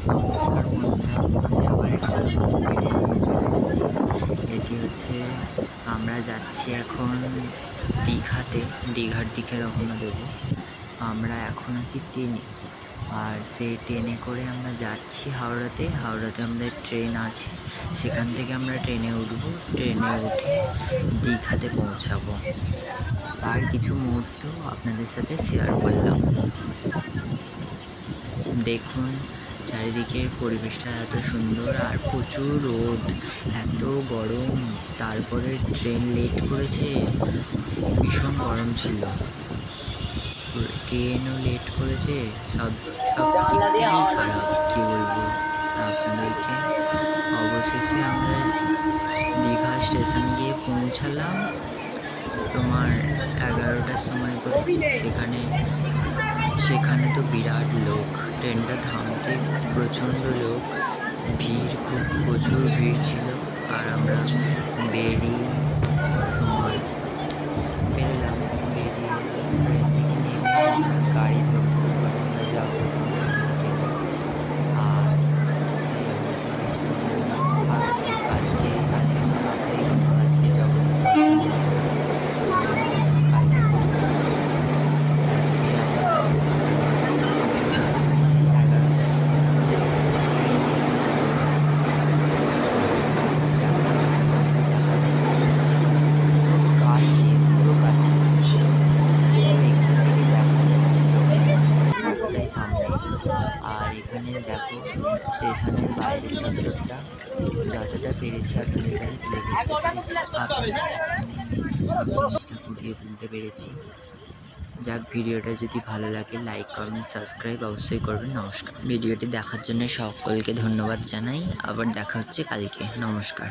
নমস্কার বন্ধুরা, আমি আবার একটা নতুন ভিডিও নিয়ে চলে এসেছি। এটি হচ্ছে আমরা যাচ্ছি এখন দীঘার দিকে রওনা দেব। আমরা এখন আছি ট্রেনে, আর সেই ট্রেনে করে আমরা যাচ্ছি হাওড়াতে আমাদের ট্রেন আছে, সেখান থেকে আমরা ট্রেনে উঠবো। ট্রেনে উঠে দীঘাতে পৌঁছাবো। তার কিছু মুহূর্ত আপনাদের সাথে শেয়ার করলাম। দেখুন, চারিদিকের পরিবেশটা এত সুন্দর, আর প্রচুর রোদ, এত গরম। তারপরে ট্রেন লেট করেছে, ভীষণ গরম ছিল। ট্রেনও লেট করেছে, সব দিক থেকেই খারাপ, কি বলবো আপনাদেরকে। অবশেষে আমরা দীঘা স্টেশন গিয়ে পৌঁছালাম তোমার 11টার সময় করে। সেখানে তো বিরাট লোক, ট্রেনটা থামতে প্রচণ্ড লোক, প্রচুর ভিড় ছিল। আর আমরা বেরিয়ে তোমার বেরোলাম, বেরিয়ে ট্রেন থেকে নেমে আমরা গাড়ি ধরবো, এবার আমরা যাবো আর সেই আমাদের কালকে আছে তো মাথায়, আজকে জগন্নাথ দর্শন কালকে করবো। আজকে আমরা 11টার সময় আমাদের ট্রেন এসেছে। দেখা যাচ্ছে পুরো কাছে, এখান থেকে দেখা যাচ্ছে যতটাই সামনে। আর এখানে দেখো স্টেশনের বাইরের চত্বরটা, যতটা পেরেছি আপনাদের কাছে তুলে ধরতে পেরেছি, আপনাদের কাছে আমি জিনিসটা ফুটিয়ে তুলতে পেরেছি। যাক, ভিডিওটা যদি ভালো লাগে লাইক কমেন্ট সাবস্ক্রাইব অবশ্যই করবেন। নমস্কার। ভিডিওটি দেখার জন্য সকলকে ধন্যবাদ জানাই। আবার দেখা হচ্ছে কালকে। নমস্কার।